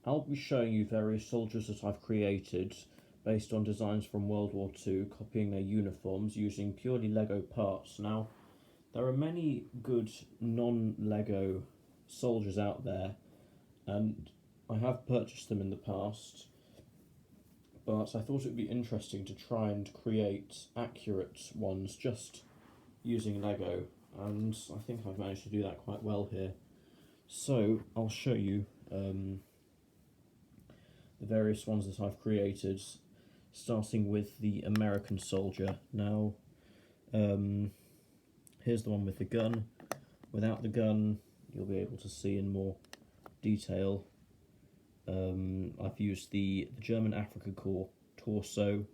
I'll be showing you various soldiers that I've created based on designs from World War II, copying their uniforms using purely Lego parts. Now, there are many good non-Lego soldiers out there, and I have purchased them in the past, but I thought it would be interesting to try and create accurate ones just using Lego, and I think I've managed to do that quite well here. So, I'll show you the various ones that I've created, starting with the American soldier. Now, here's the one with the gun. Without the gun, you'll be able to see in more detail. I've used the German Afrika Korps torso,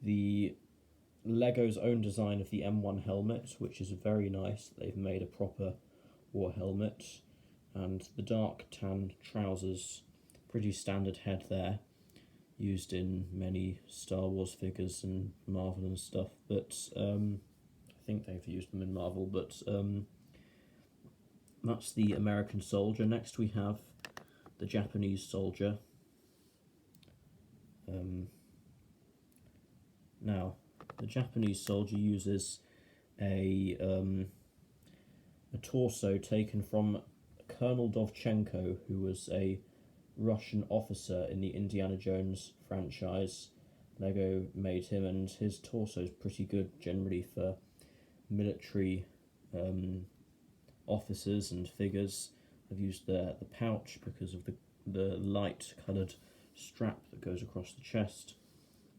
the Lego's own design of the M1 helmet, which is very nice. They've made a proper war helmet, and the dark tan trousers, pretty standard head there, used in many Star Wars figures and Marvel and stuff, but I think they've used them in Marvel, but that's the American soldier. Next we have the Japanese soldier. Now, the Japanese soldier uses a torso taken from Colonel Dovchenko, who was a Russian officer in the Indiana Jones franchise. Lego made him, and his torso is pretty good generally for military officers and figures. I've used the pouch because of the light coloured strap that goes across the chest.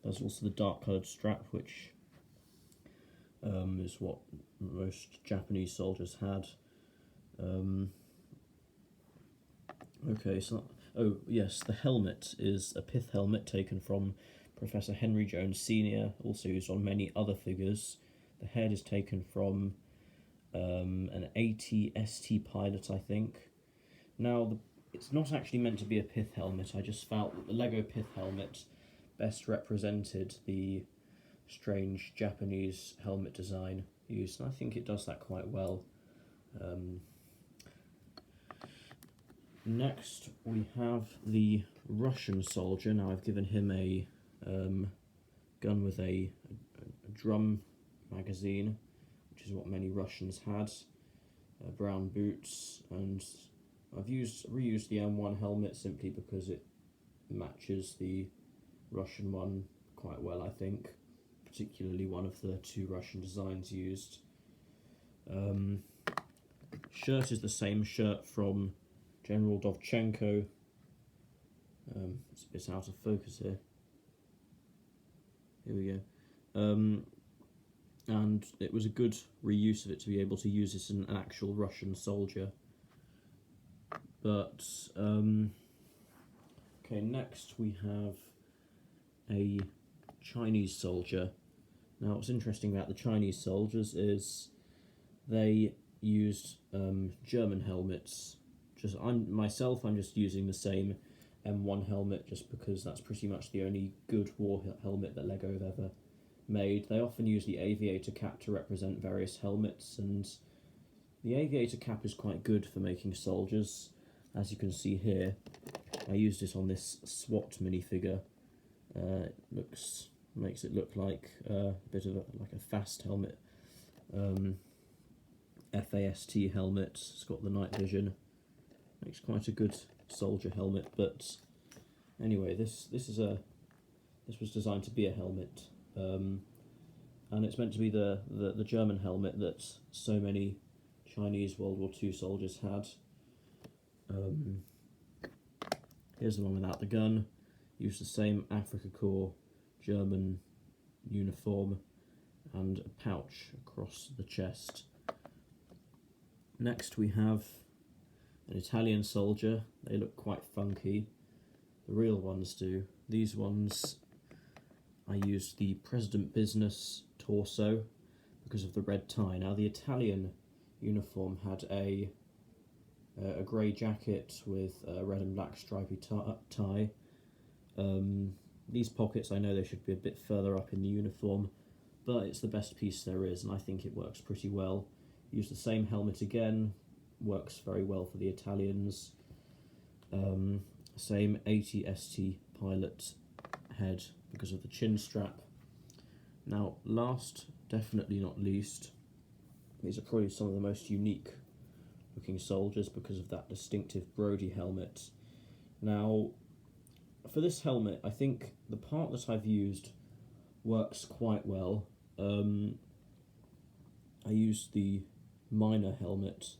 There's also the dark coloured strap, which is what most Japanese soldiers had. Okay, so oh yes, the helmet is a pith helmet taken from Professor Henry Jones Sr., also used on many other figures. The head is taken from an AT-ST pilot, I think. Now, it's not actually meant to be a pith helmet. I just felt that the Lego pith helmet best represented the strange Japanese helmet design used, and I think it does that quite well. Next, we have the Russian soldier. Now, I've given him a gun with a drum magazine, which is what many Russians had, brown boots, and I've reused the M1 helmet simply because it matches the Russian one quite well, I think, particularly one of the two Russian designs used. Shirt is the same shirt from General Dovchenko. It's a bit out of focus here. Here we go. And it was a good reuse of it to be able to use this in an actual Russian soldier. But, okay, next we have a Chinese soldier. Now, what's interesting about the Chinese soldiers is they used German helmets. I'm just using the same M1 helmet just because that's pretty much the only good war helmet that Lego have ever made. They often use the aviator cap to represent various helmets, and the aviator cap is quite good for making soldiers. As you can see here, I used it on this SWAT minifigure. It makes it look like a bit of a fast helmet, FAST helmet. It's got the night vision. Makes quite a good soldier helmet. But anyway, this was designed to be a helmet, and it's meant to be the German helmet that so many Chinese World War II soldiers had. Here's the one without the gun. Used the same Afrika Korps German uniform and a pouch across the chest. Next we have an Italian soldier. They look quite funky. The real ones do. These ones, I used the President Business torso because of the red tie. Now, the Italian uniform had a grey jacket with a red and black stripy tie. These pockets, I know they should be a bit further up in the uniform, but it's the best piece there is, and I think it works pretty well. Use the same helmet again, works very well for the Italians. Same 80 ST pilot head because of the chin strap. Now, last, definitely not least, these are probably some of the most unique looking soldiers because of that distinctive Brody helmet. Now, for this helmet, I think the part that I've used works quite well. I used the miner's helmet,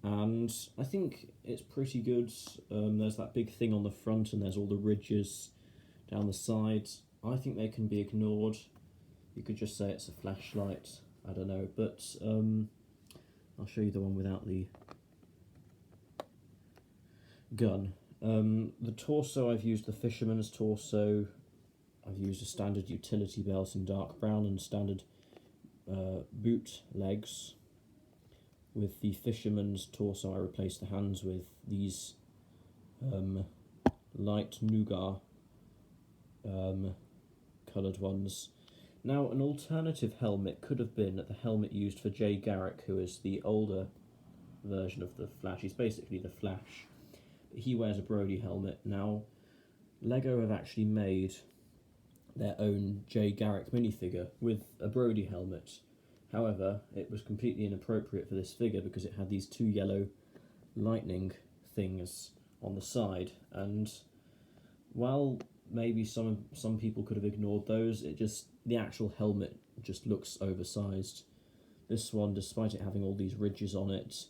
and I think it's pretty good. There's that big thing on the front, and there's all the ridges down the sides. I think they can be ignored. You could just say it's a flashlight, I don't know, but I'll show you the one without the gun. The torso, I've used the fisherman's torso. I've used a standard utility belt in dark brown and standard boot legs. With the fisherman's torso, I replaced the hands with these light nougat coloured ones. Now, an alternative helmet could have been the helmet used for Jay Garrick, who is the older version of the Flash. He's basically the Flash. He wears a Brody helmet. Now, LEGO have actually made their own Jay Garrick minifigure with a Brody helmet. However, it was completely inappropriate for this figure because it had these two yellow lightning things on the side, and while maybe some people could have ignored those, the actual helmet just looks oversized. This one, despite it having all these ridges on it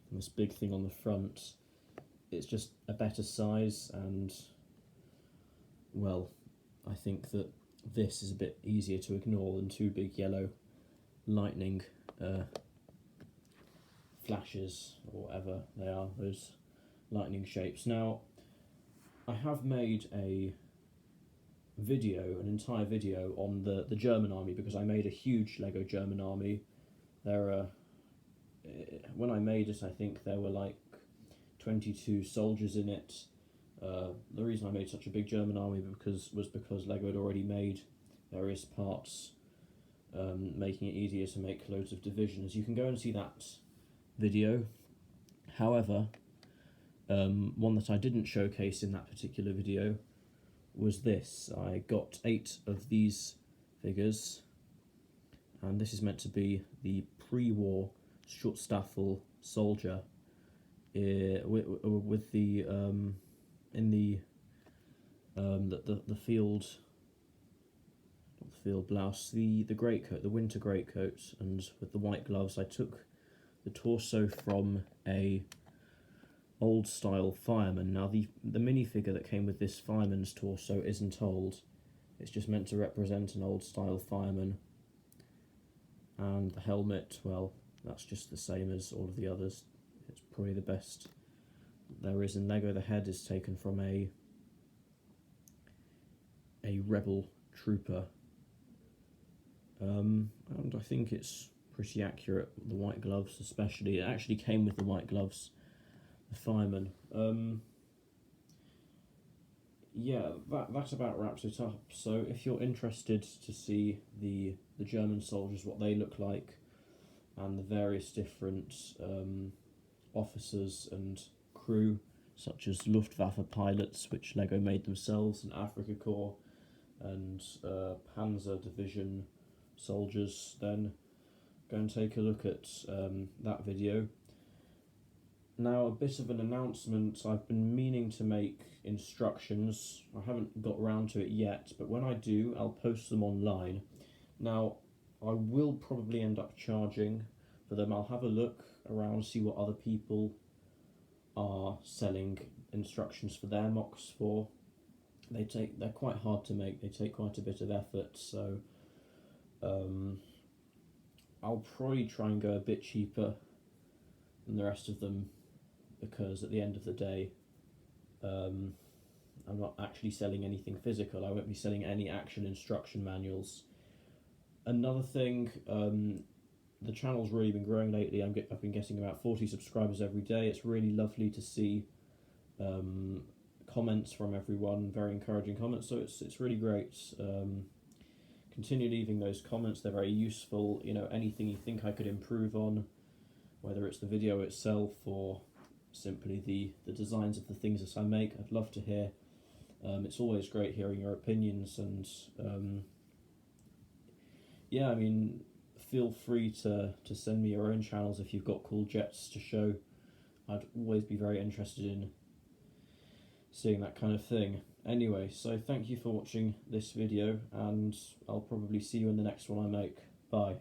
and this big thing on the front, it's just a better size, and well, I think that this is a bit easier to ignore than two big yellow lightning flashes, or whatever they are, those lightning shapes. Now, I have made an entire video on the German army, because I made a huge LEGO German army. When I made it, I think there were like 22 soldiers in it. The reason I made such a big German army was because LEGO had already made various parts, making it easier to make loads of divisions. You can go and see that video. However, one that I didn't showcase in that particular video was this. I got 8 of these figures, and this is meant to be the pre-war Schutzstaffel soldier with the field blouse, the greatcoat, the winter greatcoat, and with the white gloves. I took the torso from a old style fireman. Now the minifigure that came with this fireman's torso isn't old, it's just meant to represent an old style fireman. And the helmet, well, that's just the same as all of the others. It's probably the best there is in LEGO. The head is taken from a rebel trooper, and I think it's pretty accurate. The white gloves especially, it actually came with the white gloves, the fireman. Yeah, that about wraps it up. So if you're interested to see the German soldiers, what they look like, and the various different officers and crew, such as Luftwaffe pilots, which LEGO made themselves, and Afrika Korps, and Panzer Division soldiers, then go and take a look at that video. Now, a bit of an announcement. I've been meaning to make instructions. I haven't got around to it yet, but when I do, I'll post them online. Now, I will probably end up charging for them. I'll have a look around, see what other people are selling instructions for their mocks for. They're quite hard to make. They take quite a bit of effort, so I'll probably try and go a bit cheaper than the rest of them, because at the end of the day, I'm not actually selling anything physical. I won't be selling any action instruction manuals. Another thing, the channel's really been growing lately. I've been getting about 40 subscribers every day. It's really lovely to see comments from everyone, very encouraging comments, so it's really great. Continue leaving those comments, they're very useful. You know, anything you think I could improve on, whether it's the video itself or simply the designs of the things that I make. I'd love to hear. It's always great hearing your opinions, and yeah, I mean, feel free to send me your own channels if you've got cool jets to show. I'd always be very interested in seeing that kind of thing. Anyway, so thank you for watching this video, and I'll probably see you in the next one I make. Bye.